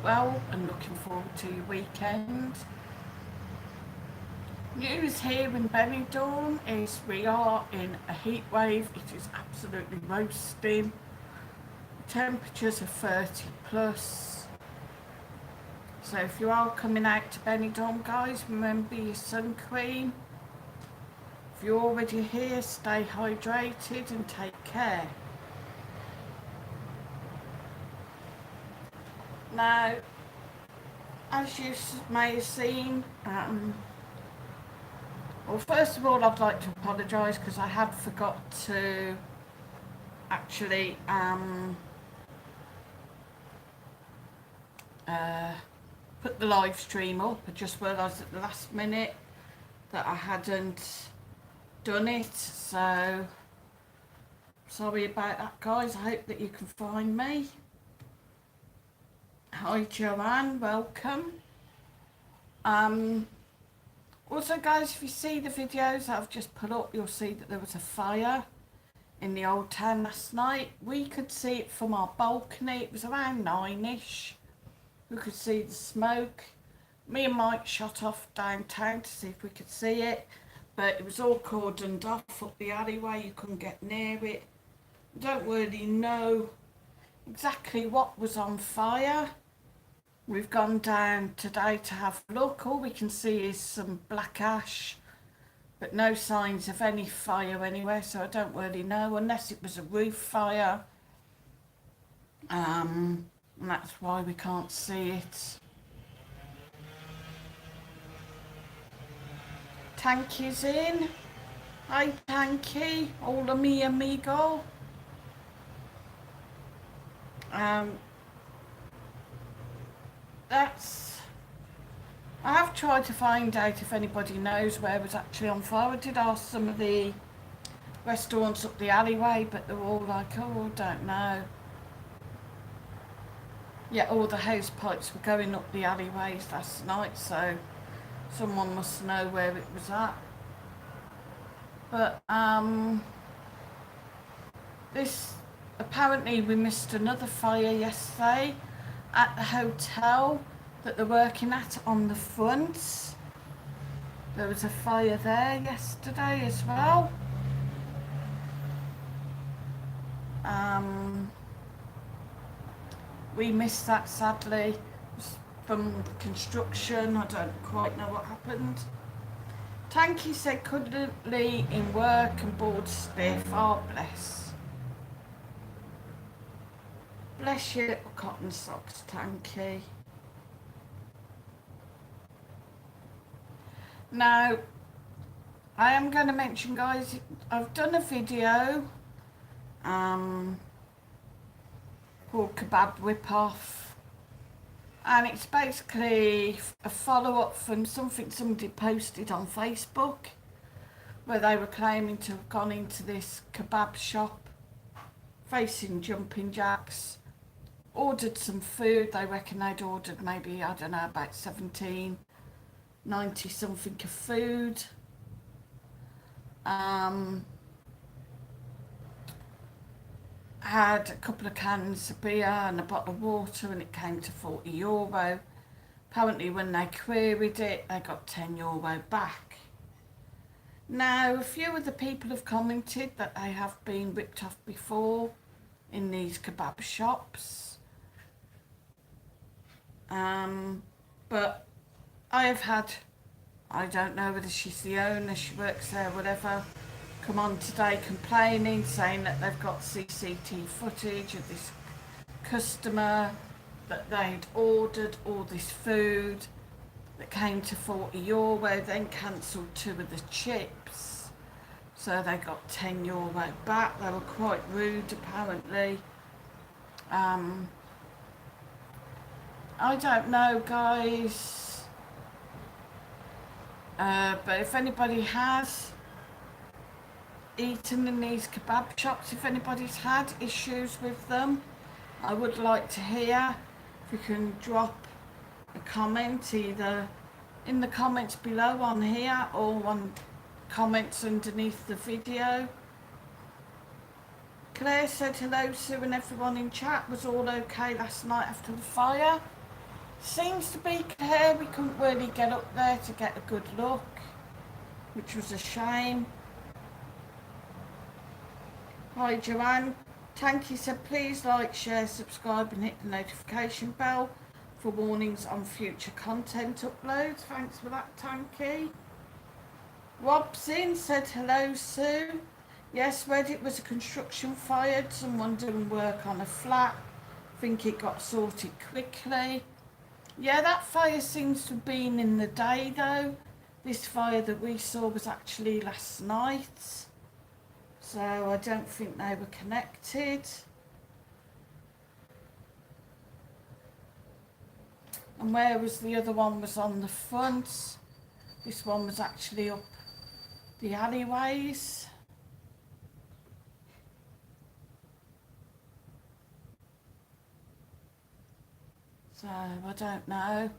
well and looking forward to your weekend. News here in Benidorm is we are in a heat wave. It is absolutely roasting. Temperatures are 30 plus. So if you are coming out to Benidorm, guys, remember your sun cream. If you're already here, stay hydrated and take care. Now, as you may have seen, well, first of all, I'd like to apologise because I had forgot to actually put the live stream up. I just realised at the last minute that I hadn't done it, so sorry about that, guys. I hope that you can find me. Hi Joanne, welcome. Also, guys, if you see the videos that I've just put up, you'll see that there was a fire in the old town last night. We could see it from our balcony. It was around 9ish. We could see the smoke. Me and Mike shot off downtown to see if we could see it, but it was all cordoned off up the alleyway. You couldn't get near it. I don't really know exactly what was on fire. We've gone down today to have a look. All we can see is some black ash, but no signs of any fire anywhere, so I don't really know, unless it was a roof fire. And that's why we can't see it. Tanky's in. Hi Tanky, hola mi amigo. I have tried to find out if anybody knows where it was actually on fire. I did ask some of the restaurants up the alleyway, but they're all like, oh, I don't know. Yeah, all the house pipes were going up the alleyways last night, so someone must know where it was at. But apparently we missed another fire yesterday at the hotel that they're working at on the front. There was a fire there yesterday as well. We missed that, sadly. It was from construction. I don't quite know what happened. Tanky said currently in work and bored stiff. Oh, bless. Bless your little cotton socks, Tanky. Now, I am going to mention, guys, I've done a video called Kebab Whip-Off, and it's basically a follow-up from something somebody posted on Facebook where they were claiming to have gone into this kebab shop facing jumping jacks, ordered some food. They reckon they'd ordered maybe, I don't know, about 17.90 something of food. Had a couple of cans of beer and a bottle of water, and it came to €40. Apparently when they queried it, they got €10 back. Now, a few of the people have commented that they have been ripped off before in these kebab shops. But I have had, I don't know whether she's the owner, she works there, whatever, come on today complaining, saying that they've got CCTV footage of this customer, that they'd ordered all this food that came to €40, then cancelled 2 of the chips, so they got €10 back. They were quite rude, apparently. I don't know, guys, but if anybody has eaten in these kebab shops, if anybody's had issues with them, I would like to hear. If you can drop a comment either in the comments below on here or on comments underneath the video. Claire said hello, Sue, and everyone in chat was all okay last night after the fire. Seems to be clear. We couldn't really get up there to get a good look, which was a shame. Hi Joanne. Tanky said please like, share, subscribe and hit the notification bell for warnings on future content uploads. Thanks for that, Tanky. Robson said hello Sue. Yes, Reddit was a construction fire, someone doing work on a flat. Think it got sorted quickly. Yeah, that fire seems to have been in the day though. This fire that we saw was actually last night. So I don't think they were connected. And whereas the other one was on the front, this one was actually up the alleyways. So I don't know.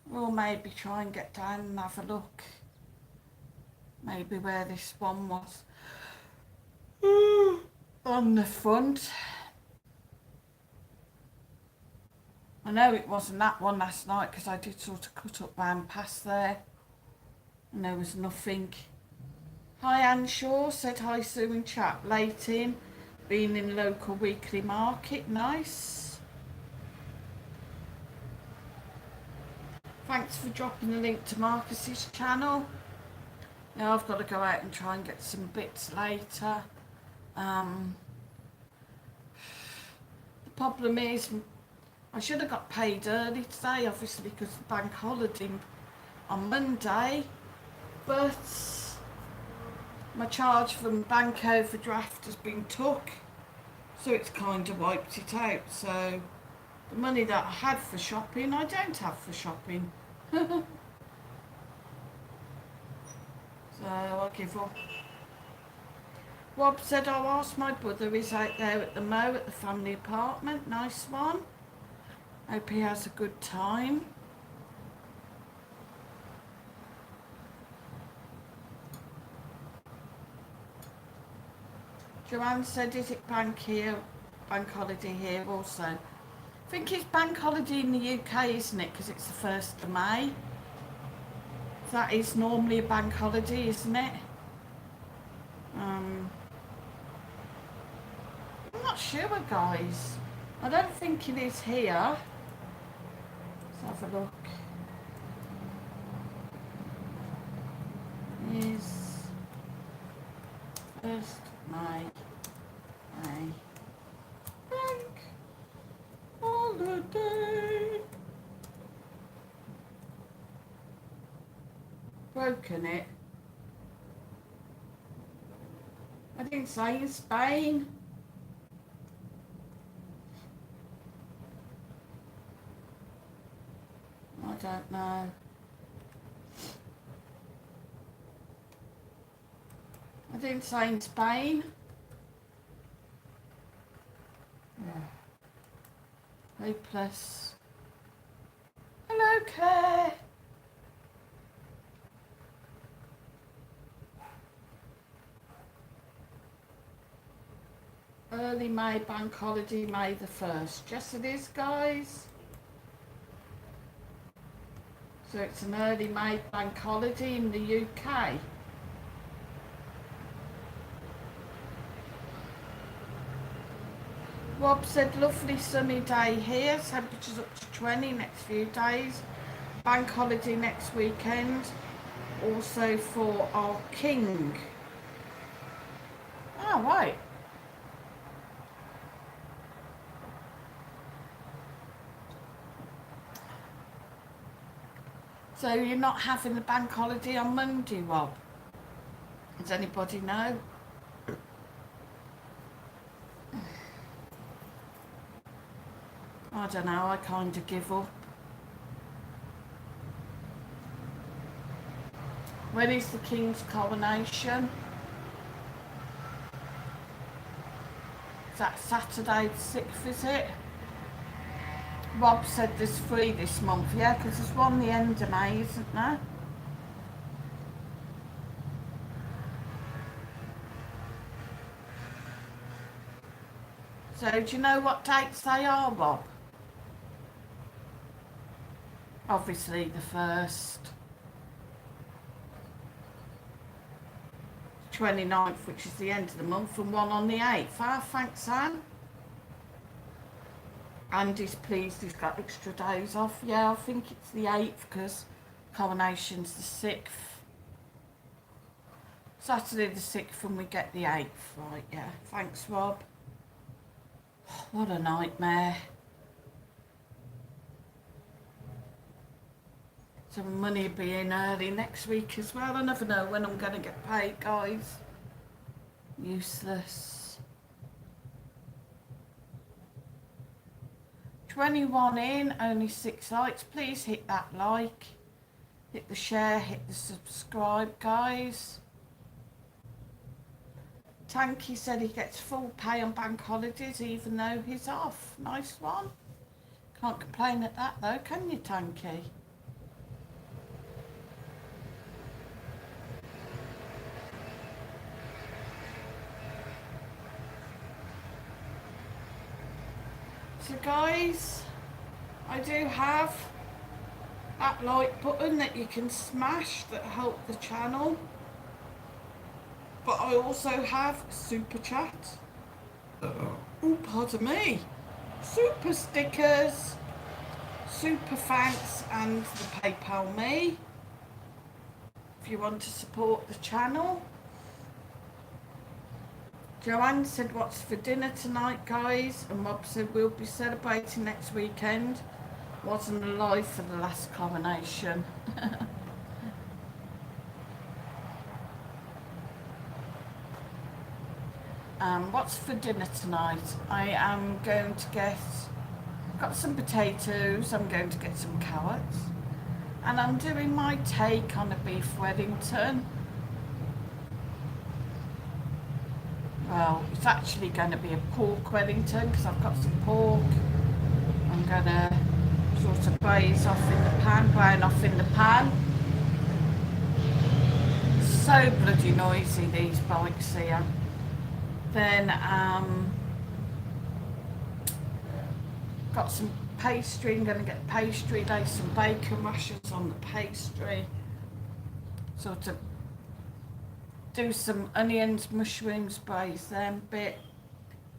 We'll maybe try and get down and have a look. Maybe where this one was on the front. I know it wasn't that one last night because I did sort of cut up round past there and there was nothing. Hi Anne Shaw, said hi Sue in chat, late in, been in local weekly market, nice. Thanks for dropping the link to Marcus's channel. Now I've got to go out and try and get some bits later. The problem is I should have got paid early today, obviously, because of the bank holiday on Monday, but my charge from bank overdraft has been took, so it's kind of wiped it out. So the money that I had for shopping, I don't have for shopping. So I'll give up. Rob said, I'll ask my brother, he's out there at the Mo at the family apartment, nice one. Hope he has a good time. Joanne said, is it bank holiday here also? I think it's bank holiday in the UK, isn't it? Because it's the 1st of May. That is normally a bank holiday, isn't it? I'm not sure, guys. I don't think it is here. Let's have a look. Is 1st May. Bank holiday. Broken it. I didn't say in Spain. I don't know. I didn't say in Spain. Yeah. Hopeless. Hello, Claire. Early May bank holiday, May the 1st. Yes, it is, guys. So it's an early May bank holiday in the UK. Rob said, lovely sunny day here, temperatures up to 20 next few days. Bank holiday next weekend, also for our king. Oh, right. So you're not having the bank holiday on Monday, Rob? Does anybody know? I don't know, I kind of give up. When is the King's coronation? Is that Saturday the 6th, is it? Rob said there's 3 this month, yeah, because there's one the end of May, isn't there? So do you know what dates they are, Rob? Obviously the 1st, 29th, which is the end of the month, and one on the 8th. Ah, thanks, Anne. Andy's pleased he's got extra days off. Yeah, I think it's the 8th because coronation's the 6th. Saturday the 6th and we get the 8th. Right, yeah. Thanks, Rob. What a nightmare. Some money will be in early next week as well. I never know when I'm going to get paid, guys. Useless. 21 in, only 6 likes. Please hit that like, hit the share, hit the subscribe, guys. Tanky said he gets full pay on bank holidays even though he's off. Nice one. Can't complain at that though, can you, Tanky? So guys, I do have that like button that you can smash that help the channel, but I also have super chat. Oh, pardon me. Super stickers, super thanks, and the PayPal me if you want to support the channel. Joanne said, what's for dinner tonight, guys? And Rob said, we'll be celebrating next weekend. Wasn't alive for the last coronation. What's for dinner tonight? I am going to get, got some potatoes, I'm going to get some carrots. And I'm doing my take on a beef Wellington. Well, it's actually going to be a pork Wellington because I've got some pork. I'm going to sort of braise off in the pan, brown off in the pan. So bloody noisy, these bikes here. Then got some pastry. I'm going to get pastry, lay some bacon rashers on the pastry. Sort of do some onions, mushrooms, braise them a bit,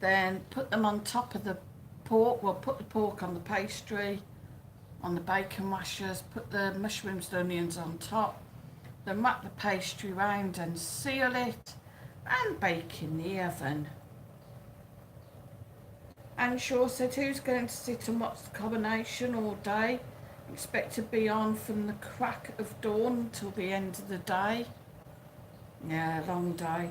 then put them on top of the pork. Well, put the pork on the pastry, on the bacon rashers, put the mushrooms and onions on top, then wrap the pastry round and seal it and bake in the oven. Anne Shaw said, who's going to sit and watch the coronation all day? Expect to be on from the crack of dawn until the end of the day. Yeah, long day.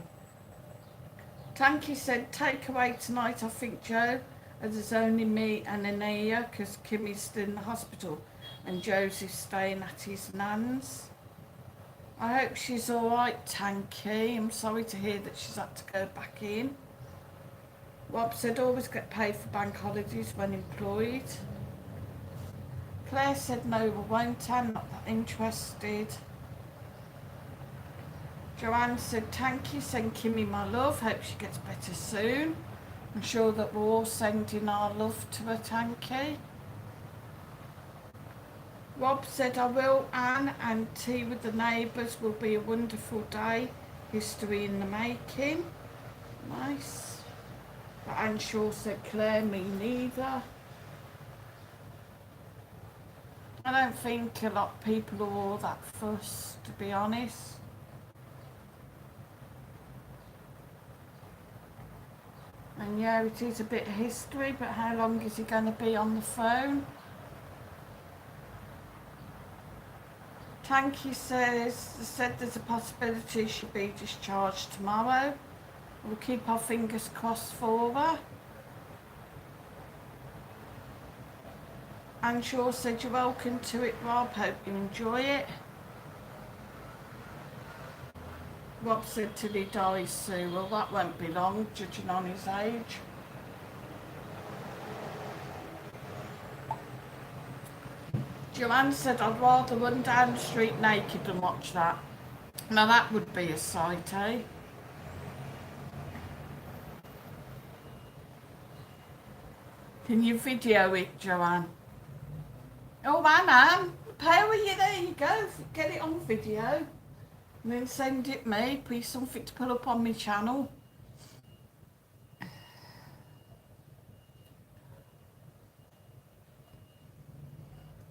Tanky said, takeaway tonight, I think, Joe, as there's only me and Anaya because Kimmy's still in the hospital and Josie's staying at his nan's. I hope she's all right, Tanky. I'm sorry to hear that she's had to go back in. Rob said, always get paid for bank holidays when employed. Claire said, no, we won't, Anne, not that interested. Joanne said, Tanky, send Kimmy my love. Hope she gets better soon. I'm sure that we're all sending our love to her, Tanky. Rob said, I will, Anne, and tea with the neighbours will be a wonderful day. History in the making. Nice. But Anne Shaw said, Claire, me neither. I don't think a lot of people are all that fussed, to be honest. And yeah, it is a bit of history, but how long is he going to be on the phone? Tanky said there's a possibility she'll be discharged tomorrow. We'll keep our fingers crossed for her. Anne Shaw said, you're welcome to it, Rob. Hope you enjoy it. Rob said till he dies, Sue. Well, that won't be long, judging on his age. Joanne said, I'd rather run down the street naked than watch that. Now that would be a sight, eh? Can you video it, Joanne? Oh, Anna, power you, there you go. Get it on video. And then send it me. Please something to put up on my channel.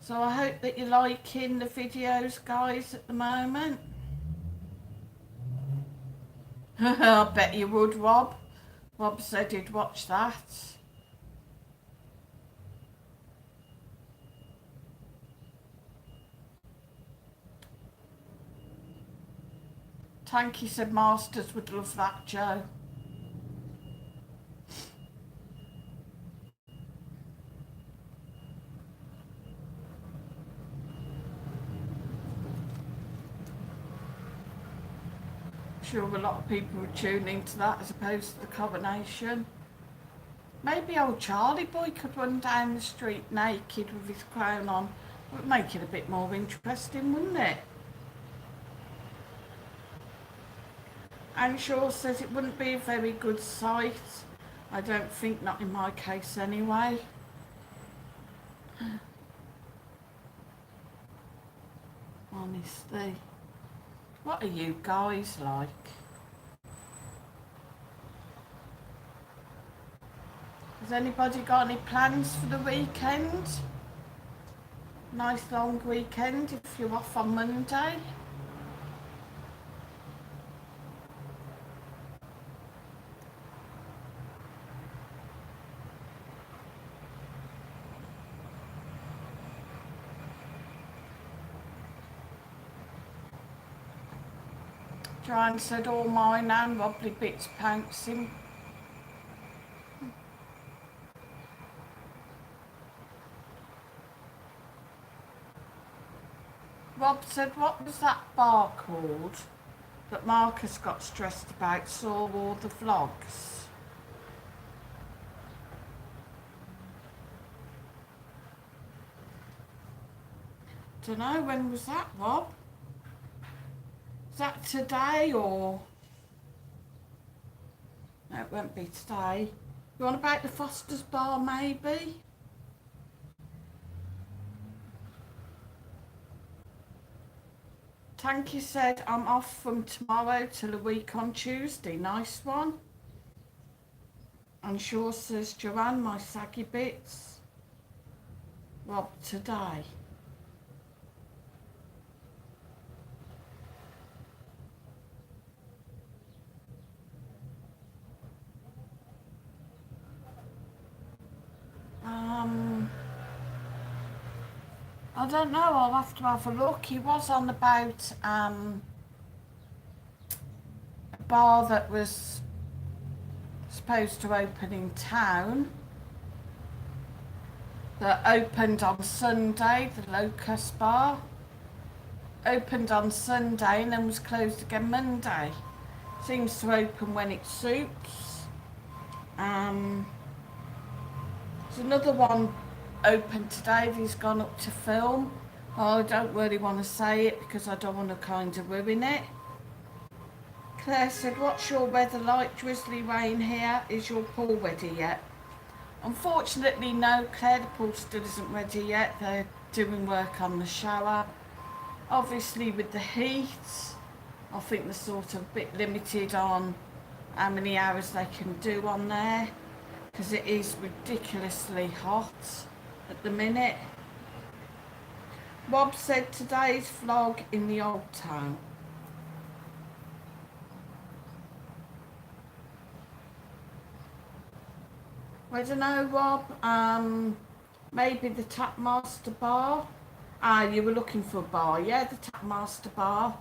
So I hope that you're liking the videos, guys, at the moment. I bet you would, Rob. Rob said he'd watch that. Tanky said Masters would love that, Joe. I'm sure a lot of people would tune into that as opposed to the coronation. Maybe old Charlie boy could run down the street naked with his crown on. It would make it a bit more interesting, wouldn't it? Anne Shaw says it wouldn't be a very good sight. I don't think, not in my case anyway. Honestly. What are you guys like? Has anybody got any plans for the weekend? Nice long weekend if you're off on Monday. Joanne said all mine and wobbly bits pouncing. Rob said, what was that bar called that Marcus got stressed about, saw all the vlogs? Dunno, when was that, Rob? Is that today or? No, it won't be today. You want about the Foster's bar maybe? Tanky said, I'm off from tomorrow till a week on Tuesday. Nice one. And Shaw says, Joanne, my saggy bits. Rob, today. I don't know, I'll have to have a look. He was on about a bar that was supposed to open in town, that opened on Sunday, the Locust Bar. Opened on Sunday and then was closed again Monday. Seems to open when it suits. There's another one open today that he's gone up to film. Oh, I don't really want to say it because I don't want to kind of ruin it. Claire said, what's your weather like? Drizzly rain here. Is your pool ready yet? Unfortunately, no, Claire, the pool still isn't ready yet. They're doing work on the shower. Obviously, with the heat, I think they're sort of a bit limited on how many hours they can do on there because it is ridiculously hot at the minute. Rob said today's vlog in the old town. I don't know, Rob. Maybe the Tapmaster Bar. You were looking for a bar, yeah, the Tapmaster Bar.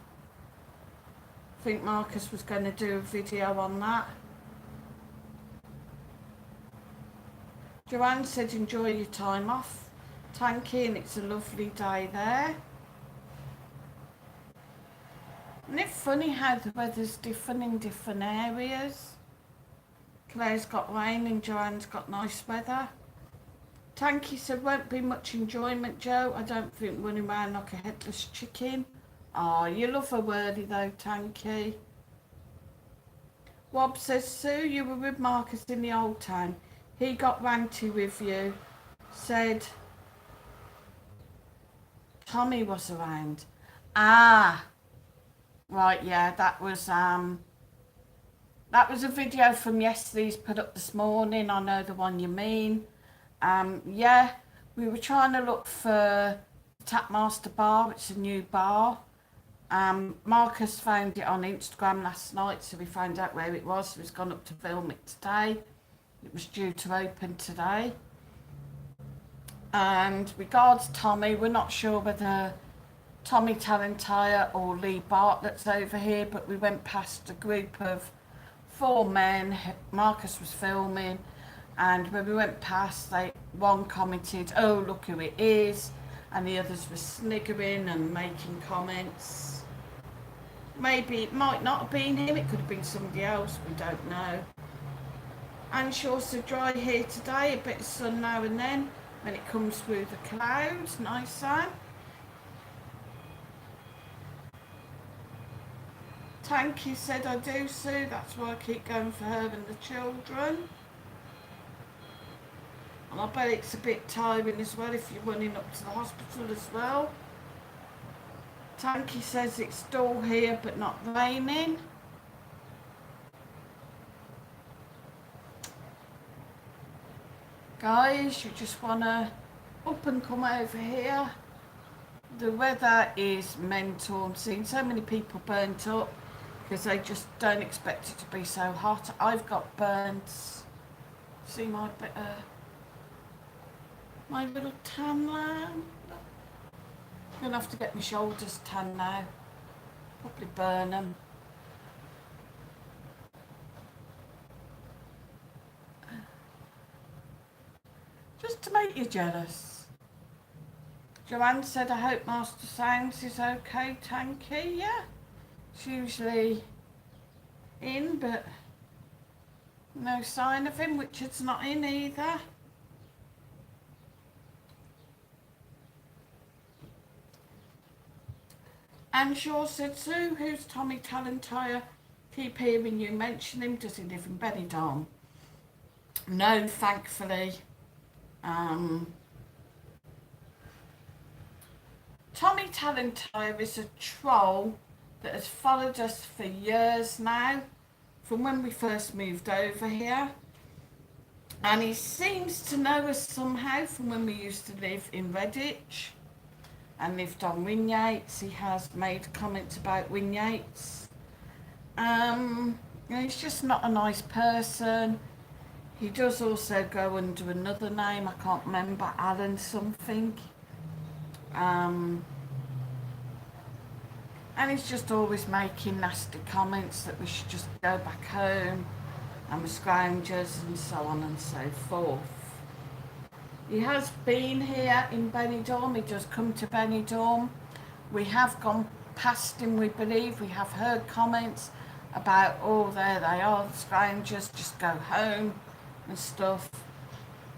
I think Marcus was going to do a video on that. Joanne said enjoy your time off, Tanky, and it's a lovely day there. Isn't it funny how the weather's different in different areas? Claire's got rain and Joanne's got nice weather. Tanky said, won't be much enjoyment, Joe. I don't think running around like a headless chicken. Oh, you love a wordy though, Tanky. Rob says, Sue, you were with Marcus in the old town. He got ranty with you. Said Tommy was around. Ah, right, yeah, that was a video from yesterday's put up this morning. I know the one you mean. Yeah, we were trying to look for Tapmaster Bar. It's a new bar. Marcus found it on Instagram last night, so we found out where it was. So he's gone up to film it today. It was due to open today. And regards Tommy, we're not sure whether Tommy Talentire or Lee Bartlett's over here, but we went past a group of 4 men. Marcus was filming, and when we went past, one commented, "Oh, look who it is," and the others were sniggering and making comments. Maybe it might not have been him, it could have been somebody else, we don't know. And sure, so dry here today, a bit of sun now and then when it comes through the clouds. Nice sun. Tanky said, "I do, Sue, that's why I keep going for her and the children." And I bet it's a bit tiring as well if you're running up to the hospital as well. Tanky says it's dull here but not raining. Guys, you just want to up and come over here. The weather is mental. I'm seeing so many people burnt up because they just don't expect it to be so hot. I've got burns. See my little tan line? I'm going to have to get my shoulders tan now. Probably burn them. Just to make you jealous. Joanne said, "I hope Master Sounds is okay, Tanky." Yeah, it's usually in, but no sign of him. Richard's not in either. And Shaw said, "Sue, who's Tommy Talentire? Keep hearing you mention him. Does he live in Benidorm?" No, thankfully. Tommy Talentire is a troll that has followed us for years now, from when we first moved over here. And he seems to know us somehow from when we used to live in Redditch and lived on Winyates. He has made comments about Winyates. He's just not a nice person. He does also go under another name, I can't remember, Alan something. And he's just always making nasty comments that we should just go back home and we're scroungers and so on and so forth. He has been here in Benidorm, he does come to Benidorm. We have gone past him, we believe. We have heard comments about, "Oh, there they are, the scroungers, just go home," and stuff.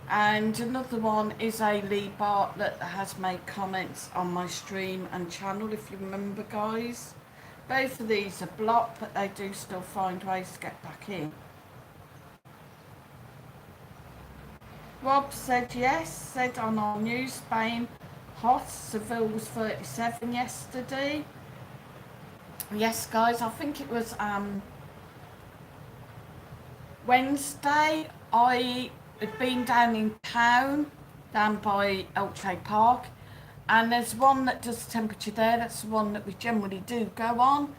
And another one is a Lee Bartlett that has made comments on my stream and channel, if you remember, guys. Both of these are blocked, but they do still find ways to get back in. Rob said yes, said on our news, Spain hot, Seville was 37 yesterday. Yes, guys, I think it was Wednesday. I had been down in town, down by Elche Park, and there's one that does the temperature there. That's the one that we generally do go on.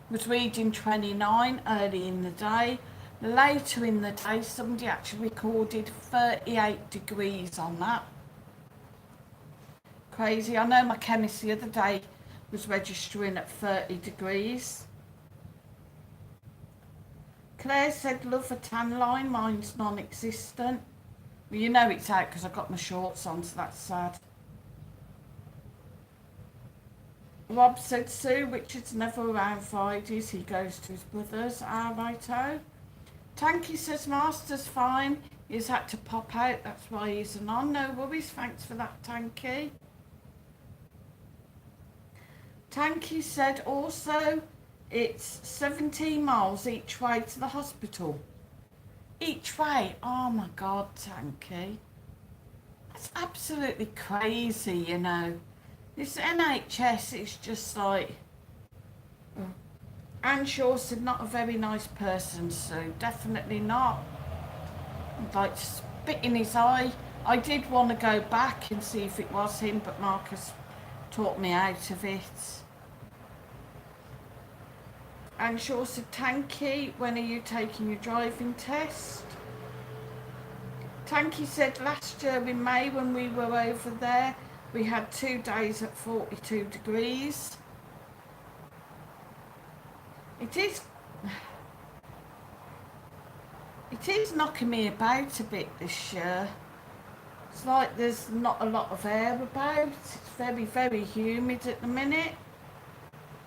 Was reading 29 early in the day. Later in the day, somebody actually recorded 38 degrees on that. Crazy. I know my chemist the other day was registering at 30 degrees. Claire said, "Love a tan line, mine's non-existent." Well, you know it's out because I've got my shorts on, so that's sad. Rob said, "Sue, Richard's never around Fridays, he goes to his brother's." Ah, righto. Tanky says, "Master's fine, he's had to pop out, that's why he isn't on." No worries, thanks for that, Tanky. Tanky said also, it's 17 miles each way to the hospital. Each way? Oh my God, Tanky. That's absolutely crazy, you know. This NHS is just like... Anne Shaw said not a very nice person, Sue. Definitely not. I'd like to spit in his eye. I did want to go back and see if it was him, but Marcus talked me out of it. Anne Shaw said, Tanky, when are you taking your driving test? Tanky said last year in May when we were over there, we had 2 days at 42 degrees. It is knocking me about a bit this year. It's like there's not a lot of air about. It's very, very humid at the minute.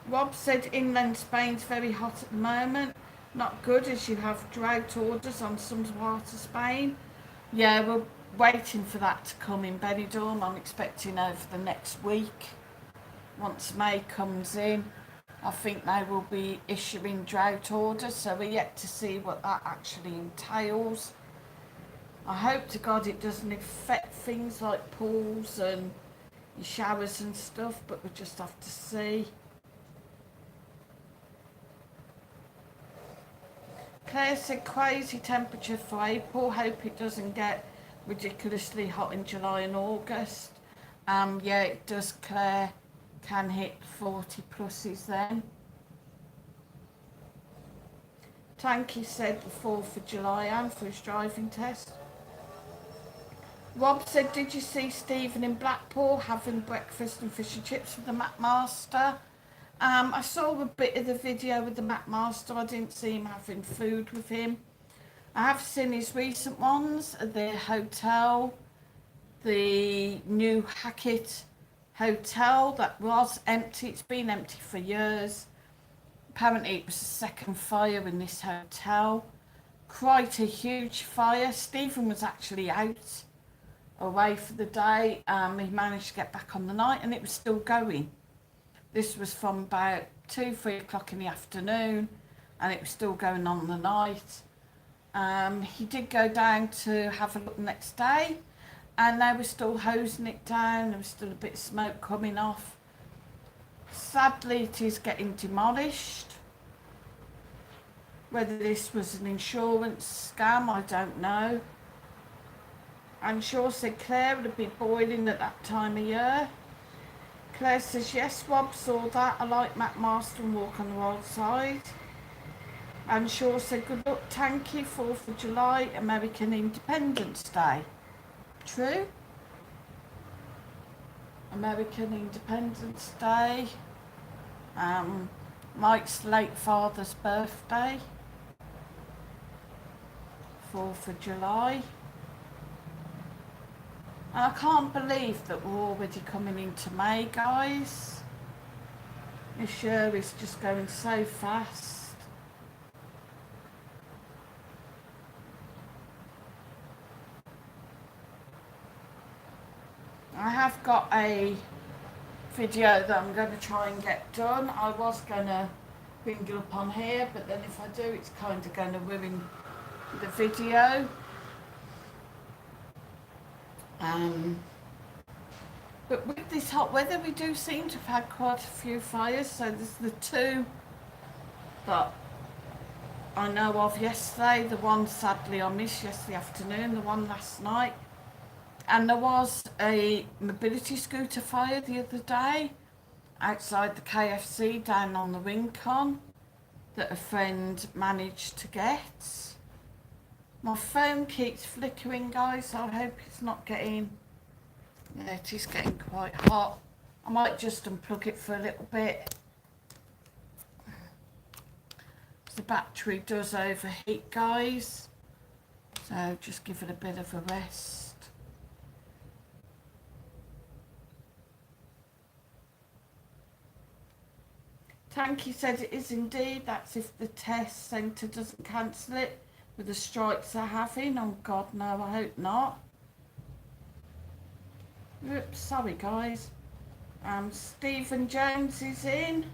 Rob said inland Spain's very hot at the moment. Not good as you have drought orders on some parts of Spain. Yeah, we're waiting for that to come in Benidorm. I'm expecting over the next week. Once May comes in, I think they will be issuing drought orders, so we're yet to see what that actually entails. I hope to God it doesn't affect things like pools and your showers and stuff, but we'll just have to see. Claire said crazy temperature for April. Hope it doesn't get ridiculously hot in July and August. Yeah, it does, Claire. Can hit 40 pluses then. Tanky said the 4th of July and for his driving test. Rob said, did you see Stephen in Blackpool having breakfast and fish and chips with the McMaster? I saw a bit of the video with the McMaster. I didn't see him having food with him. I have seen his recent ones at the hotel, the new Hackett hotel that was empty. It's been empty for years. Apparently it was the second fire in this hotel. Quite a huge fire. Stephen was actually out away for the day. He managed to get back on the night and it was still going. This was from about 2-3 o'clock in the afternoon and it was still going on the night. He did go down to have a look the next day and they were still hosing it down. There was still a bit of smoke coming off. Sadly, it is getting demolished. Whether this was an insurance scam, I don't know. I'm sure said Claire would be boiling at that time of year. Claire says, yes, Rob saw that. I like McMaster and walk on the wild side. And Shaw said, good luck, Tanky, 4th of July, American Independence Day. True. American Independence Day. Mike's late father's birthday. 4th of July. And I can't believe that we're already coming into May, guys. This year is just going so fast. I have got a video that I'm going to try and get done. I was going to bring it up on here, but then if I do, it's kind of going to ruin the video. But with this hot weather, we do seem to have had quite a few fires. So there's the 2 that I know of yesterday. The one, sadly, I missed yesterday afternoon. The one last night. And there was a mobility scooter fire the other day outside the KFC down on the Rincon that a friend managed to get. My phone keeps flickering, guys, so I hope it's not getting... Yeah, it is getting quite hot. I might just unplug it for a little bit. The battery does overheat, guys, so just give it a bit of a rest. Tanky said it is indeed. That's if the test centre doesn't cancel it with the strikes they're having. Oh God, no, I hope not. Oops, sorry guys. Stephen Jones is in.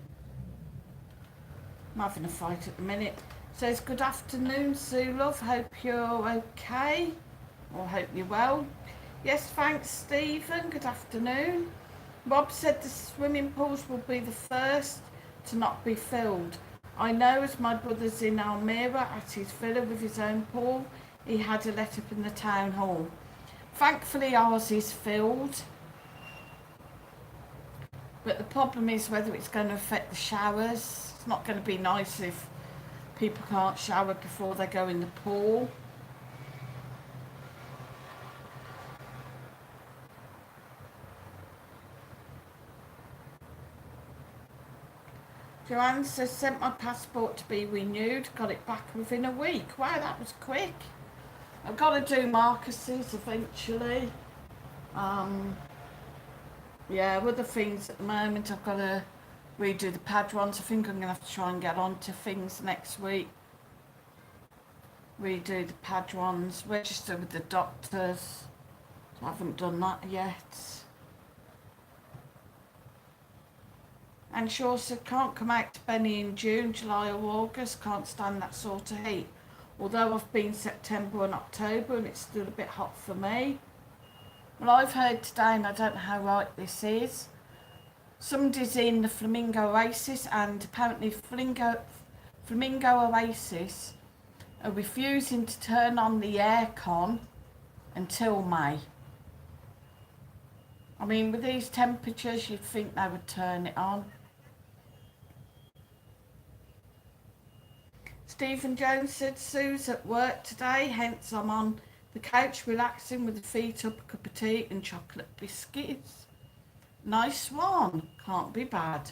I'm having a fight at the minute. Says, good afternoon, Sue love. Hope you're okay. Or hope you're well. Yes, thanks, Stephen. Good afternoon. Rob said the swimming pools will be the first to not be filled. I know, as my brother's in Almira at his villa with his own pool, he had a letter from the town hall. Thankfully ours is filled, but the problem is whether it's going to affect the showers. It's not going to be nice if people can't shower before they go in the pool. Joanne says, sent my passport to be renewed, got it back within a week. Wow, that was quick. I've got to do Marcus's eventually. Yeah, other things at the moment, I've got to redo the padrons. I think I'm going to have to try and get on to things next week. Redo the padrons, register with the doctors. I haven't done that yet. And she also can't come out to Benny in June, July or August. Can't stand that sort of heat. Although I've been September and October and it's still a bit hot for me. Well, I've heard today, and I don't know how right this is, somebody's in the Flamingo Oasis, and apparently Flamingo Oasis are refusing to turn on the aircon until May. I mean, with these temperatures, you'd think they would turn it on. Stephen Jones said, Sue's at work today, hence I'm on the couch relaxing with the feet up, a cup of tea and chocolate biscuits. Nice one, can't be bad.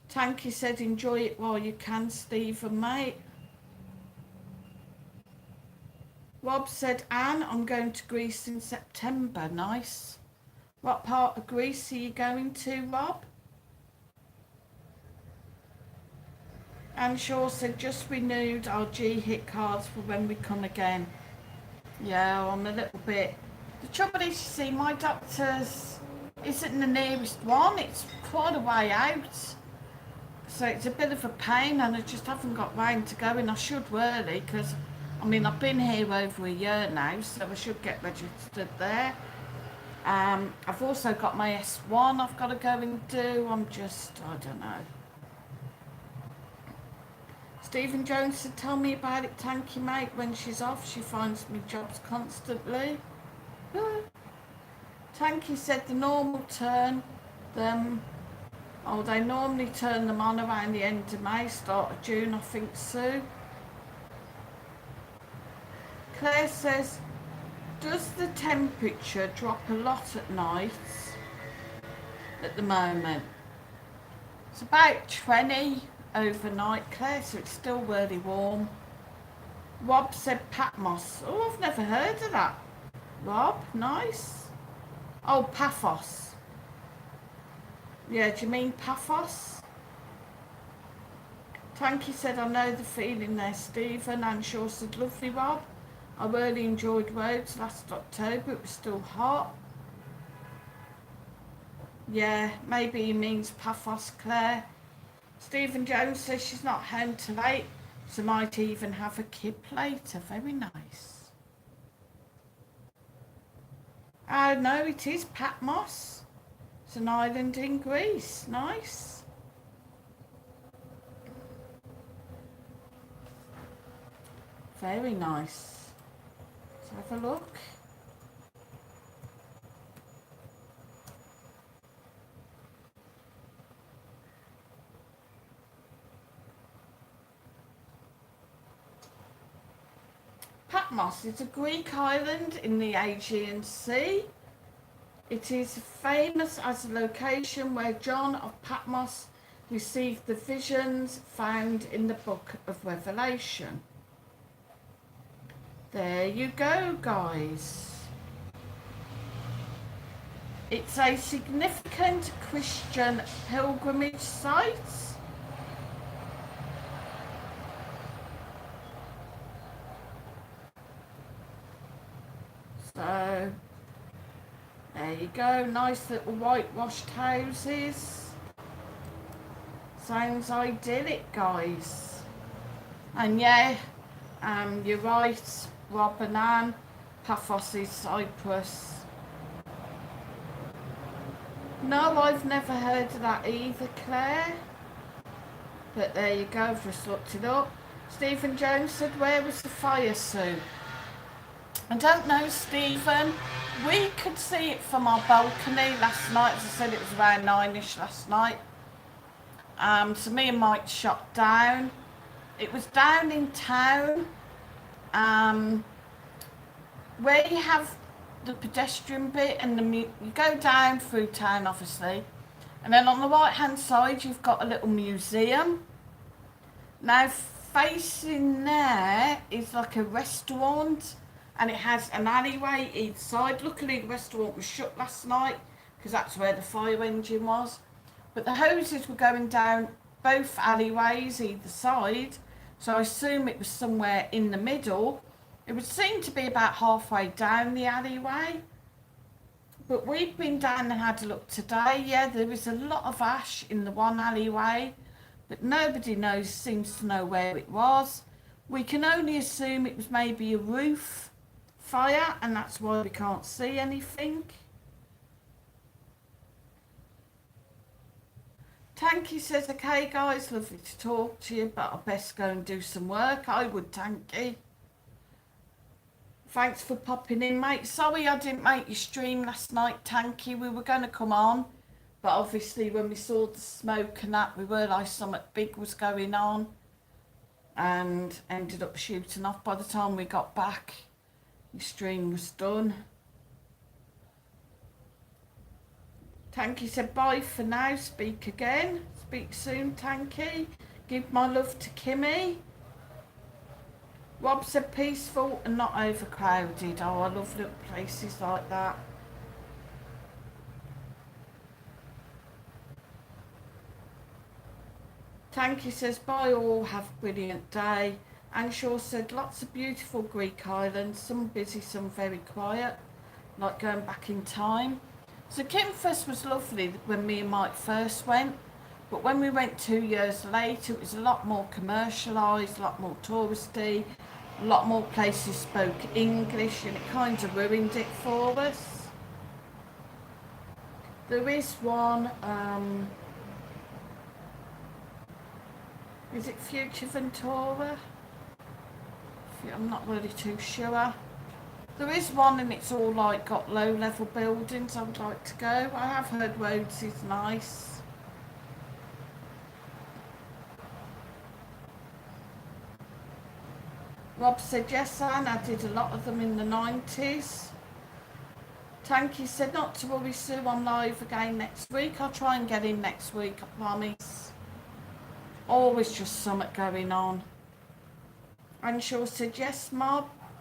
Tanky said, enjoy it while you can, Stephen, mate. Rob said, Anne, I'm going to Greece in September. Nice. What part of Greece are you going to, Rob? Anne Shaw said, just renewed our G-Hit cards for when we come again. Yeah, I'm a little bit... The trouble is, you see, my doctor's isn't the nearest one. It's quite a way out. So it's a bit of a pain, and I just haven't got round to going. I should really, because, I mean, I've been here over a year now, so I should get registered there. I've also got my S1 I've got to go and do. I don't know. Stephen Jones said, tell me about it, Tanky, mate. When she's off, she finds me jobs constantly. Tanky said the normal turn them... Oh, they normally turn them on around the end of May, start of June, I think, Sue. Claire says, does the temperature drop a lot at night at the moment? It's about 20 overnight, Claire, so it's still really warm. Rob said Patmos. Oh, I've never heard of that. Rob, nice. Oh, Paphos. Yeah, do you mean Paphos? Tanky said, I know the feeling there, Stephen. And Shaw said, lovely, Rob. I really enjoyed Rhodes last October. It was still hot. Yeah, maybe he means Paphos, Claire. Stephen Jones says she's not home till 8, so might even have a kip later. Very nice. Oh, no, it is Patmos. It's an island in Greece. Nice. Very nice. Let's have a look. Patmos is a Greek island in the Aegean Sea. It is famous as a location where John of Patmos received the visions found in the book of Revelation. There you go, guys. It's a significant Christian pilgrimage site. So, there you go, nice little whitewashed houses. Sounds idyllic, guys. And yeah, you're right, Rob and Anne, Paphos is Cyprus. No, I've never heard of that either, Claire. But there you go, I've just looked it up. Stephen Jones said, where was the fire, Sue? I don't know, Stephen. We could see it from our balcony last night. As I said, it was around 9ish last night. So me and Mike shot down. It was down in town, where you have the pedestrian bit and you go down through town, obviously. And then on the right hand side, you've got a little museum. Now, facing there is like a restaurant, and it has an alleyway each side. Luckily, the restaurant was shut last night because that's where the fire engine was. But the hoses were going down both alleyways either side, so I assume it was somewhere in the middle. It would seem to be about halfway down the alleyway. But we've been down and had a look today. Yeah, there is a lot of ash in the one alleyway, but nobody seems to know where it was. We can only assume it was maybe a roof fire, and that's why we can't see anything. Tanky says, okay guys, lovely to talk to you, but I best go and do some work. I would, Tanky. Thanks for popping in, mate. Sorry I didn't make your stream last night, Tanky. We were going to come on, but obviously when we saw the smoke and that, we realised something big was going on and ended up shooting off. By the time we got back, the stream was done. Tanky said, bye for now, speak again. Speak soon, Tanky. Give my love to Kimmy. Rob said, peaceful and not overcrowded. Oh, I love little places like that. Tanky says, bye all, have a brilliant day. Anshaw said, lots of beautiful Greek islands, some busy, some very quiet, like going back in time. So Kinfus was lovely when me and Mike first went, but when we went 2 years later, it was a lot more commercialised, a lot more touristy, a lot more places spoke English, and it kind of ruined it for us. There is one, is it Future Ventura? I'm not really too sure. There is one and it's all like got low level buildings. I would like to go. I have heard Rhodes is nice. Rob said yes, Anne, I did a lot of them in the 90s. Tanky said not to worry, Sue, I'm live again next week. I'll try and get in next week, I promise. Always just something going on. Anshaw said yes,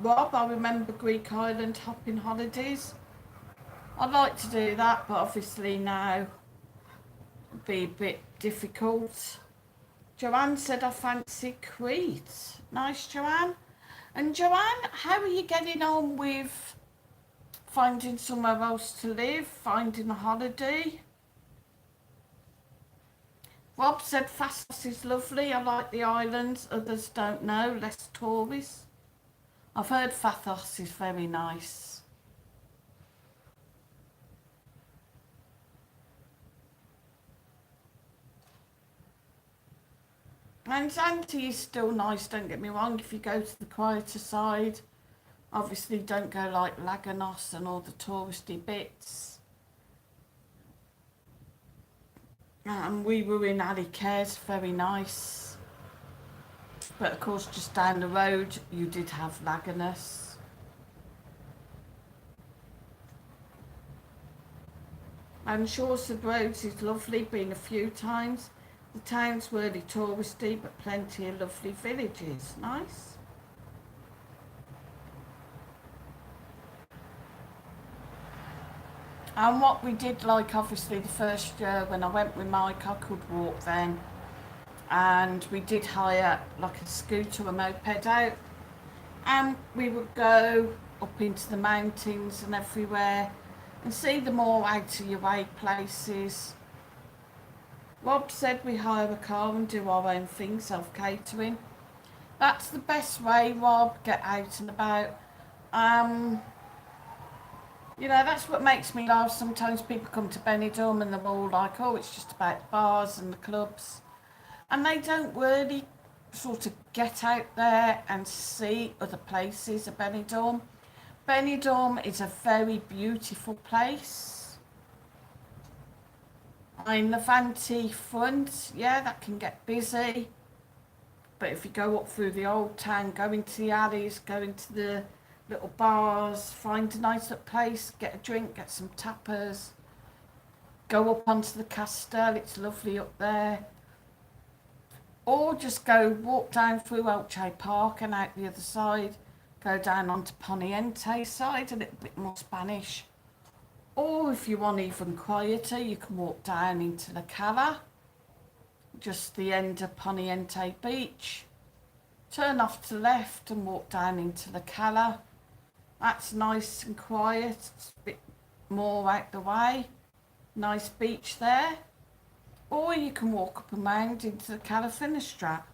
Rob, I remember Greek island hopping holidays. I'd like to do that, but obviously now it'd be a bit difficult. Joanne said I fancy Crete. Nice, Joanne. And Joanne, how are you getting on with finding somewhere else to live, finding a holiday? Rob said Fastos is lovely. I like the islands. Others don't know. Less tourists. I've heard Fastos is very nice. And Zante is still nice, don't get me wrong, if you go to the quieter side. Obviously don't go like Laganos and all the touristy bits. And we were in Alicares, very nice. But of course just down the road you did have Laganos. And Shawsford Roads is lovely, been a few times. The town's really touristy, but plenty of lovely villages. Nice. And what we did like, obviously, the first year when I went with Mike, I could walk then. And we did hire like a scooter, a moped out. And we would go up into the mountains and everywhere and see the more out of your way places. Rob said we hire a car and do our own thing, self-catering. That's the best way, Rob, get out and about. You know, that's what makes me laugh. Sometimes people come to Benidorm and they're all like, oh, it's just about bars and the clubs. And they don't really sort of get out there and see other places of Benidorm. Benidorm is a very beautiful place. In the Vanti front, yeah, that can get busy. But if you go up through the old town, go into the alleys, go into the little bars, find a nice little place, get a drink, get some tapas, go up onto the Castel, it's lovely up there. Or just go walk down through Elche Park and out the other side, go down onto Poniente side, a little bit more Spanish. Or if you want even quieter, you can walk down into La Cala, just the end of Poniente Beach. Turn off to the left and walk down into La Cala. That's nice and quiet, it's a bit more out the way. Nice beach there. Or you can walk up and round into the Calafinistrate.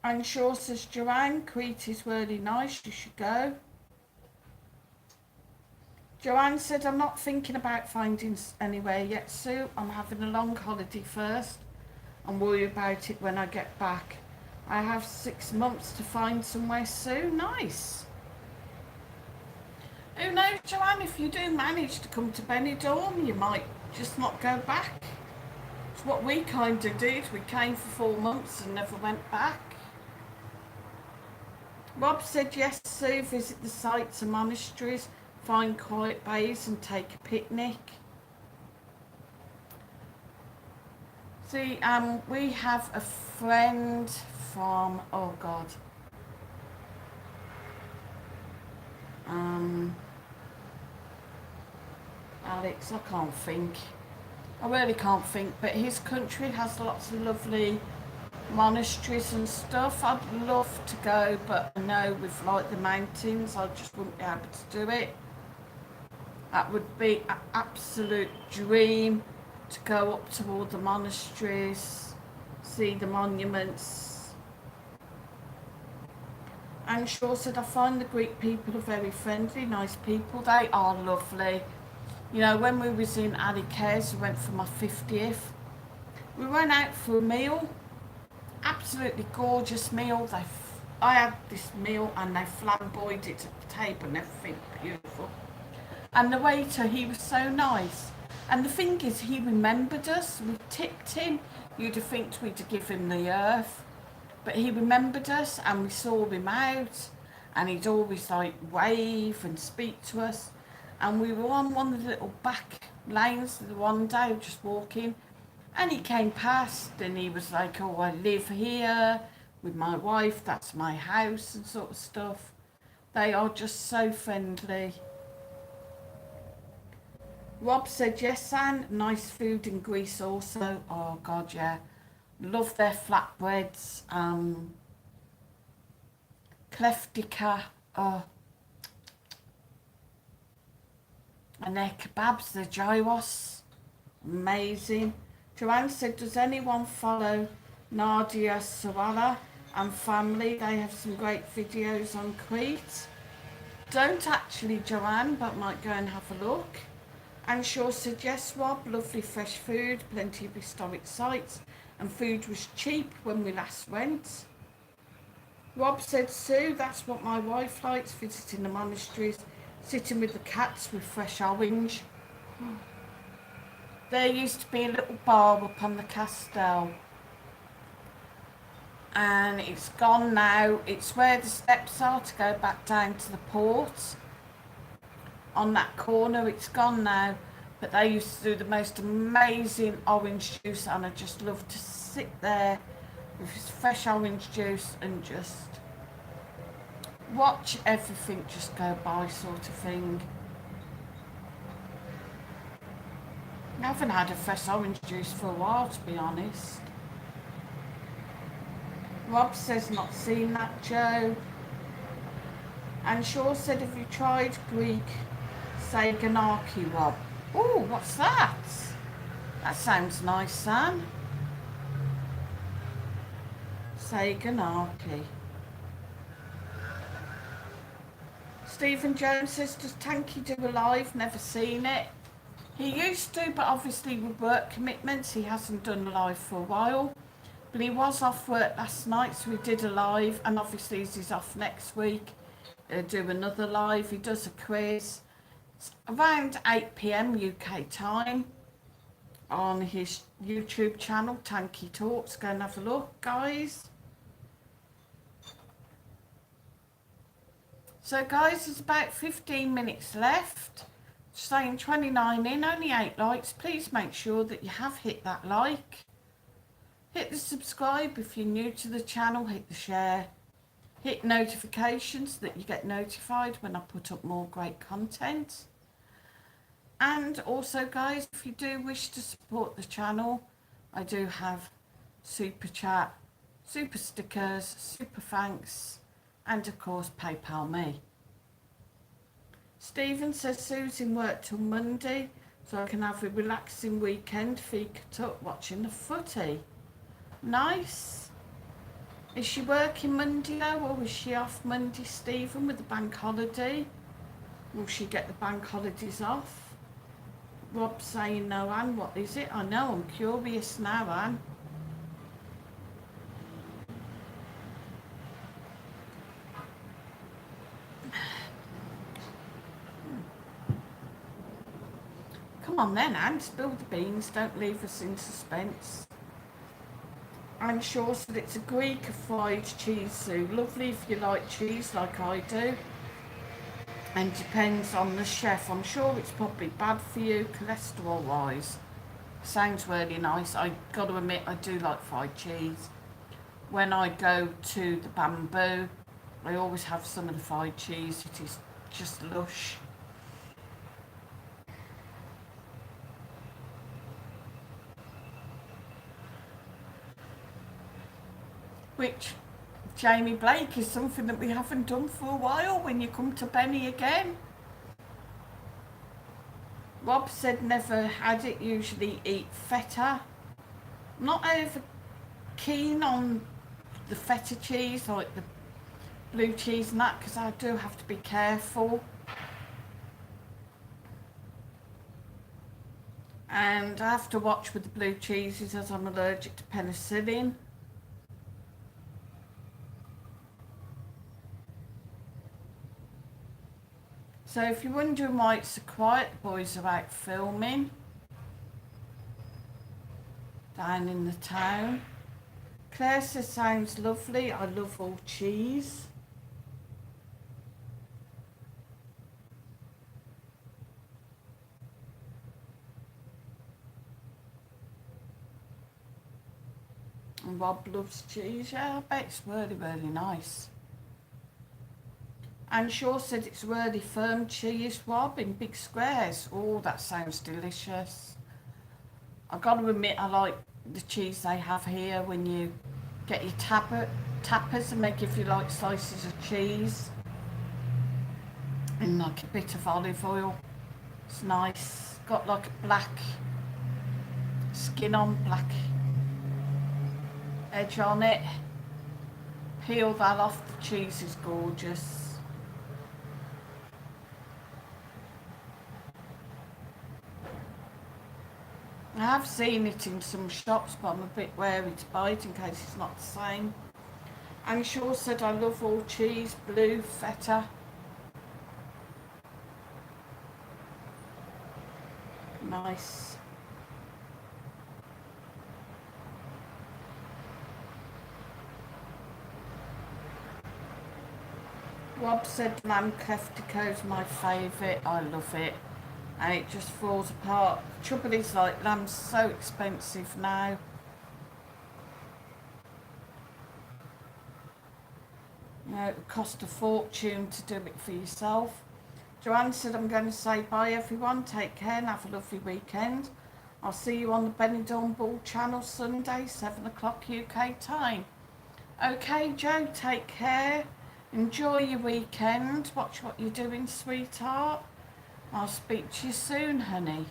And sure, says Joanne, Crete is really nice, you should go. Joanne said, I'm not thinking about finding anywhere yet, Sue. I'm having a long holiday first and worry about it when I get back. I have 6 months to find somewhere, Sue. Nice. Who knows, Joanne, if you do manage to come to Benidorm, you might just not go back. It's what we kind of did. We came for 4 months and never went back. Rob said, yes, Sue, visit the sites and monasteries, find quiet bays and take a picnic. See, we have a friend from, oh God, Alex, I can't think. I really can't think, but his country has lots of lovely monasteries and stuff. I'd love to go, but I know with like the mountains, I just wouldn't be able to do it. That would be an absolute dream to go up to all the monasteries, see the monuments. And Shaw said, I find the Greek people are very friendly, nice people. They are lovely. You know, when we was in Alicaz, we went for my 50th. We went out for a meal, absolutely gorgeous meal. I had this meal and they flamboyed it at the table and everything, beautiful. And the waiter, he was so nice. And the thing is, he remembered us. We tipped him. You'd have think we'd have given him the earth. But he remembered us and we saw him out. And he'd always like wave and speak to us. And we were on one of the little back lanes the one day, just walking. And he came past and he was like, oh, I live here with my wife. That's my house and sort of stuff. They are just so friendly. Rob said, yes, Anne, nice food in Greece also. Oh, God, yeah. Love their flatbreads. Kleftika. Oh. And their kebabs, their gyros. Amazing. Joanne said, does anyone follow Nadia Sawala and family? They have some great videos on Crete. Don't actually, Joanne, but might go and have a look. And Shaw said, yes, Rob, lovely fresh food, plenty of historic sites, and food was cheap when we last went. Rob said, Sue, that's what my wife likes, visiting the monasteries, sitting with the cats with fresh orange. There used to be a little bar up on the Castel. And it's gone now. It's where the steps are to go back down to the port. On that corner, it's gone now. But they used to do the most amazing orange juice, and I just love to sit there with this fresh orange juice and just watch everything just go by, sort of thing. I haven't had a fresh orange juice for a while, to be honest. Rob says not seen that, Joe. And Shaw said, have you tried Greek Saganaki, Rob? Oh, what's that? That sounds nice, Sam. Saganaki. Stephen Jones says, does Tanky do a live? Never seen it. He used to, but obviously with work commitments, he hasn't done a live for a while. But he was off work last night, so we did a live, and obviously as he's off next week, he'll do another live. He does a quiz. It's around 8 PM UK time on his YouTube channel, Tanky Talks. Go and have a look, guys. So guys, there's about 15 minutes left. Saying 29 in, only 8 likes. Please make sure that you have hit that like. Hit the subscribe if you're new to the channel, hit the share. Hit notifications so that you get notified when I put up more great content. And also guys, if you do wish to support the channel, I do have super chat, super stickers, super thanks, and of course PayPal me. Stephen says Susan worked till Monday, so I can have a relaxing weekend, feet up, watching the footy. Nice. Is she working Monday now, or is she off Monday, Stephen, with the bank holiday? Will she get the bank holidays off? Rob's saying no, Anne, what is it? I know, I'm curious now, Anne. Come on then, Anne, spill the beans, don't leave us in suspense. I'm sure that it's a Greek fried cheese soup. Lovely if you like cheese like I do. And depends on the chef. I'm sure it's probably bad for you cholesterol wise. Sounds really nice. I got to admit I do like fried cheese. When I go to the Bamboo, I always have some of the fried cheese. It is just lush. Which, Jamie Blake, is something that we haven't done for a while when you come to Benny again. Rob said never had it, usually eat feta. I'm not over keen on the feta cheese, like the blue cheese and that, because I do have to be careful. And I have to watch with the blue cheeses as I'm allergic to penicillin. So if you're wondering why it's so quiet, the boys are out filming down in the town. Claire says sounds lovely. I love all cheese. And Rob loves cheese. Yeah, I bet it's really, really nice. And Shaw said it's really firm cheese, Rob, in big squares. Oh, that sounds delicious. I've got to admit, I like the cheese they have here when you get your tappers, and they give you like slices of cheese and like a bit of olive oil. It's nice. Got like a black skin on, black edge on it. Peel that off, the cheese is gorgeous. I have seen it in some shops, but I'm a bit wary to buy it in case it's not the same. And Shaw said I love all cheese, blue, feta. Nice. Rob said lamb keftico's my favourite. I love it. And it just falls apart. The trouble is, like, lamb's so expensive now. You know, it would cost a fortune to do it for yourself. Joanne said I'm going to say bye everyone. Take care and have a lovely weekend. I'll see you on the Benidorm Ball channel Sunday, 7 o'clock UK time. Okay, Joe, take care. Enjoy your weekend. Watch what you're doing, sweetheart. I'll speak to you soon, honey.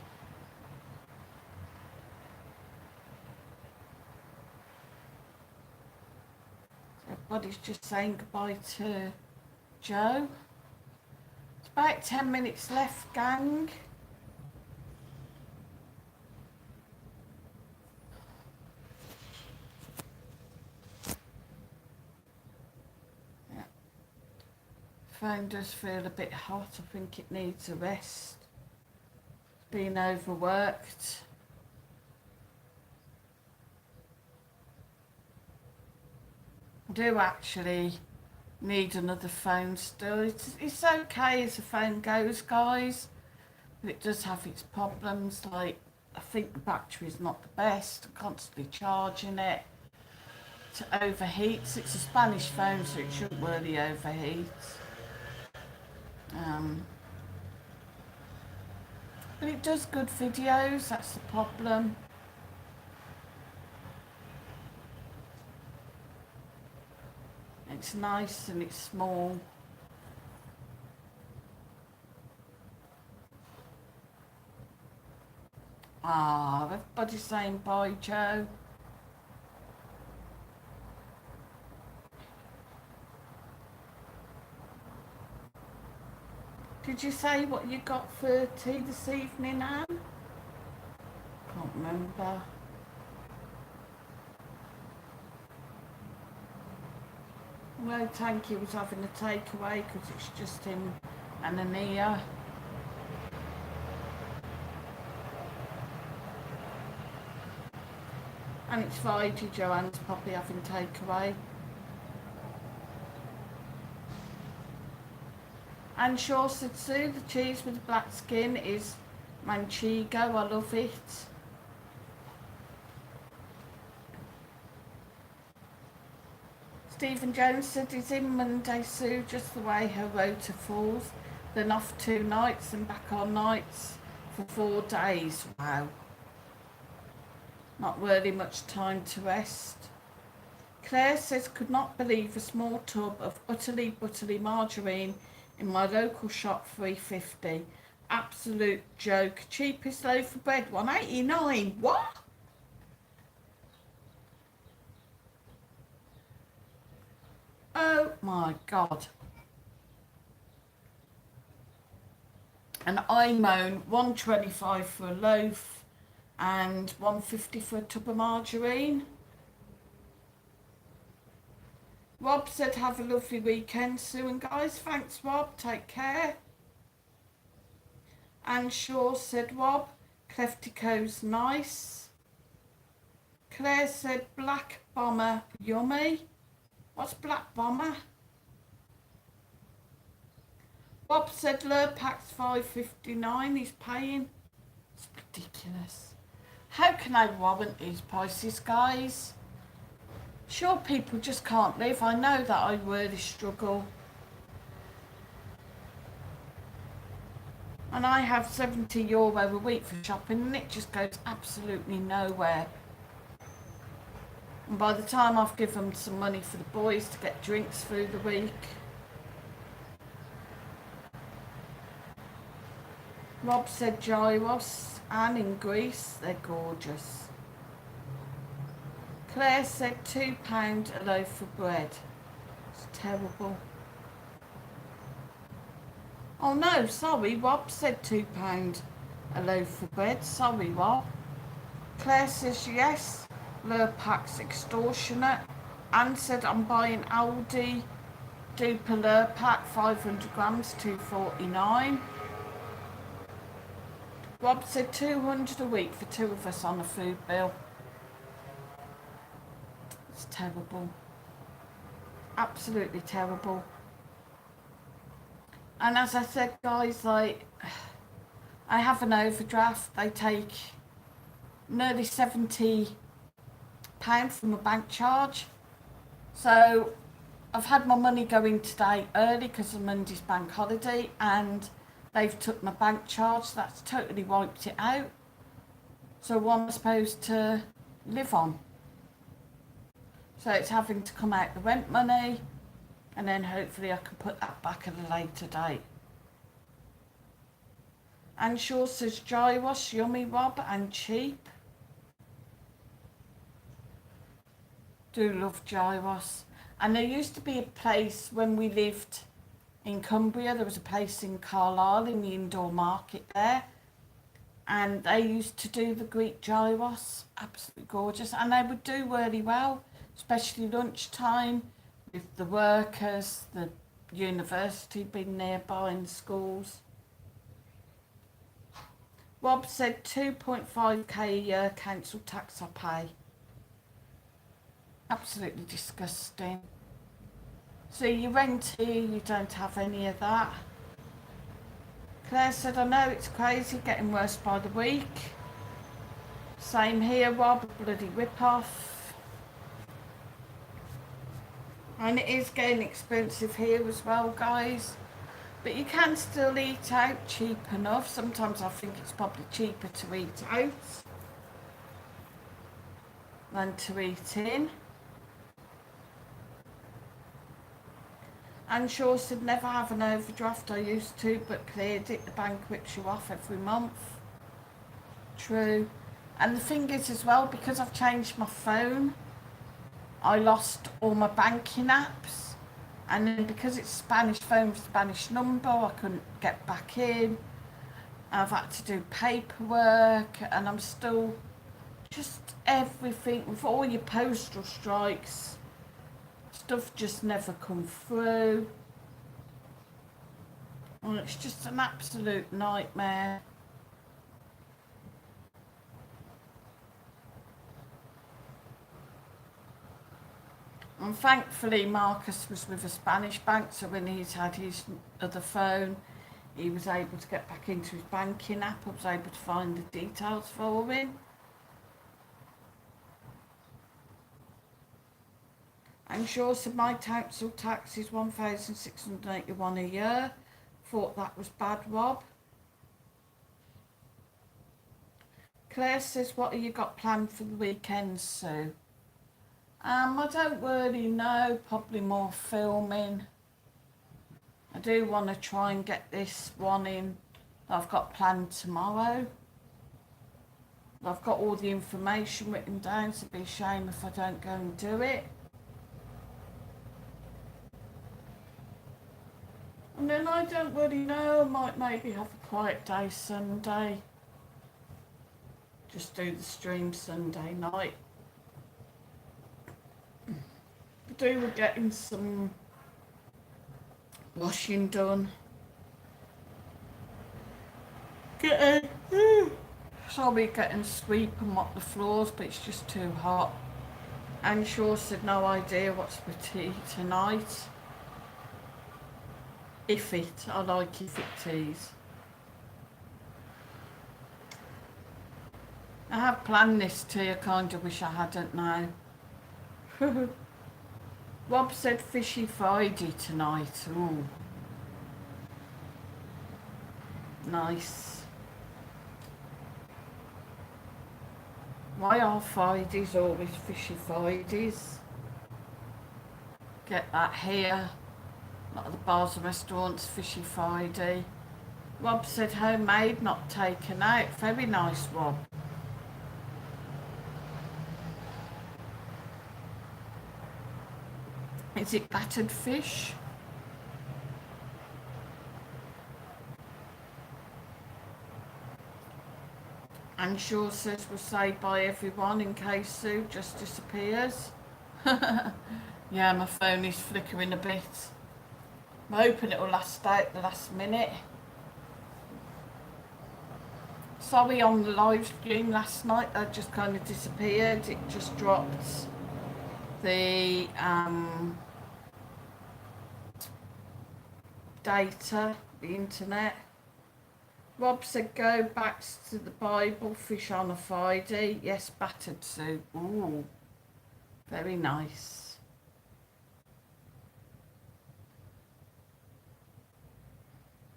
everybody's just saying goodbye to Joe. It's about 10 minutes left, gang. Yeah. Phone does feel a bit hot. I think it needs a rest. It's been overworked. I do actually need another phone still. It's okay as the phone goes, guys, but it does have its problems. Like, I think the battery's not the best. I'm constantly charging it. It overheats. It's a Spanish phone, so it shouldn't really overheat. But it does good videos, that's the problem. It's nice and it's small. Ah, everybody's saying bye, Joe. Did you say what you got for tea this evening, Anne? Can't remember. Well, Tanky was having a takeaway because it's just him and Ania. And it's Friday, Joanne's probably having takeaway. And Shaw said, Sue, the cheese with the black skin is Manchego. I love it. Stephen Jones said he's in Monday, Sue, just the way her rota falls. Then off 2 nights and back on nights for 4 days. Wow. Not really much time to rest. Claire says, could not believe a small tub of utterly buttery margarine in my local shop, $3.50. Absolute joke. Cheapest loaf of bread, $1.89. What? Oh my God. And I moan $1.25 for a loaf and $1.50 for a tub of margarine. Rob said, have a lovely weekend, Sue and guys. Thanks, Rob. Take care. And Shaw said, Rob, Cleftico's nice. Claire said, Black Bomber, yummy. What's Black Bomber? Bob said, Lurpak's $5.59 he's paying. It's ridiculous. How can I warrant these prices, guys? Sure, people just can't live. I know that I really struggle. And I have €70 a week for shopping and it just goes absolutely nowhere. And by the time I've given some money for the boys to get drinks through the week. Rob said gyros and in Greece, they're gorgeous. Claire said £2 a loaf of bread. It's terrible. Oh no, sorry, Rob said £2 a loaf of bread. Sorry, Rob. Claire says yes, Lurpak's extortionate. Anne said I'm buying Aldi Duper Lurpak 500 grams, $2.49. Rob said 200 a week for 2 of us on a food bill. It's terrible. Absolutely terrible. And as I said, guys, like, I have an overdraft. They take nearly £70 from a bank charge. So I've had my money go in today early because of Monday's bank holiday, and they've took my bank charge. That's totally wiped it out. So what am I supposed to live on? So it's having to come out the rent money, and then hopefully I can put that back at a later date. And Shaw says gyros, yummy, Rob, and cheap. Do love gyros. And there used to be a place when we lived in Cumbria, there was a place in Carlisle in the indoor market there. And they used to do the Greek gyros, absolutely gorgeous. And they would do really well, especially lunchtime with the workers, the university being nearby and schools. Rob said 2.5k a year council tax I pay. Absolutely disgusting. So you rent here, you don't have any of that. Claire said, I know it's crazy, getting worse by the week. Same here, Rob, bloody rip-off. And it is getting expensive here as well, guys. But you can still eat out cheap enough. Sometimes I think it's probably cheaper to eat out than to eat in. And sure said, never have an overdraft. I used to, but cleared it. The bank rips you off every month. True. And the thing is as well, because I've changed my phone, I lost all my banking apps. And then because it's Spanish phone with Spanish number, I couldn't get back in. I've had to do paperwork, and I'm still just everything with all your postal strikes. Stuff just never come through. And it's just an absolute nightmare. And thankfully Marcus was with a Spanish bank, so when he's had his other phone, he was able to get back into his banking app. I was able to find the details for him. I'm sure so my council tax is 1,681 a year. Thought that was bad, Rob. Claire says, what have you got planned for the weekend, Sue? I don't really know, probably more filming. I do want to try and get this one in that I've got planned tomorrow. I've got all the information written down, so it'd be a shame if I don't go and do it. And then I don't really know, I might maybe have a quiet day Sunday. Just do the stream Sunday night. Do we're getting some washing done. Sorry, getting sweep and mop the floors, but it's just too hot. And Shaw said no idea what's for tea tonight. If it, I like if it teas. I have planned this tea, I kind of wish I hadn't now. Rob said fishy Friday tonight. Ooh. Nice. Why are Fridays always fishy Fridays? Get that here. A lot of the bars and restaurants, fishy Friday. Rob said homemade, not taken out. Very nice, Rob. Is it battered fish? And Shaw says we'll say bye everyone in case Sue just disappears. Yeah, my phone is flickering a bit. I'm hoping it'll last out the last minute. Sorry on the live stream last night, that just kind of disappeared. It just dropped the data, the internet. Rob said go back to the Bible, fish on a Friday. Yes, battered soup. Ooh, very nice.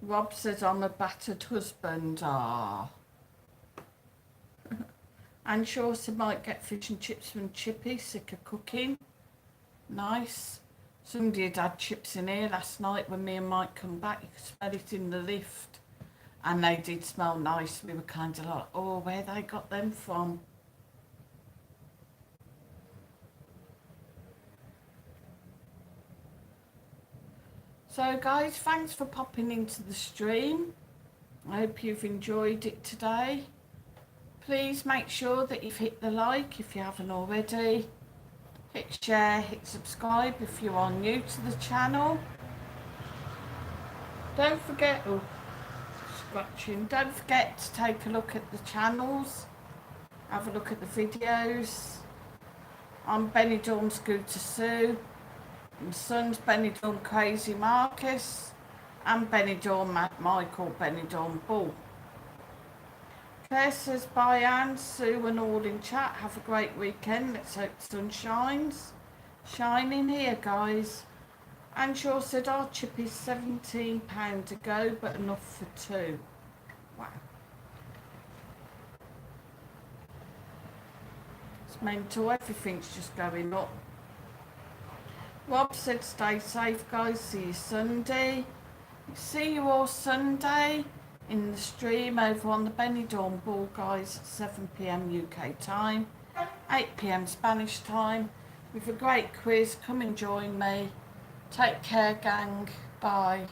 Rob says I'm a battered husband. Ah. And Shaw said might get fish and chips from Chippy, sick of cooking. Nice. Somebody had had chips in here last night when me and Mike come back. You could smell it in the lift. And they did smell nice. We were kind of like, oh, where they got them from? So guys, thanks for popping into the stream. I hope you've enjoyed it today. Please make sure that you've hit the like if you haven't already. Hit share, hit subscribe if you are new to the channel. Don't forget, don't forget to take a look at the channels. Have a look at the videos. I'm Benidorm Scooter Sue. My son's Benidorm Crazy Marcus. And Benidorm Mad Michael, Benidorm Bull. Claire says bye Anne, Sue and all in chat. Have a great weekend. Let's hope the sun shines. Shining here, guys. And Shaw said our chip is £17 to go, but enough for two. Wow. It's mental. Everything's just going up. Rob said stay safe, guys. See you Sunday. See you all Sunday in the stream over on the Benidorm Ball, guys, at 7 PM UK time, 8 PM Spanish time, with a great quiz. Come and join me. Take care, gang. Bye.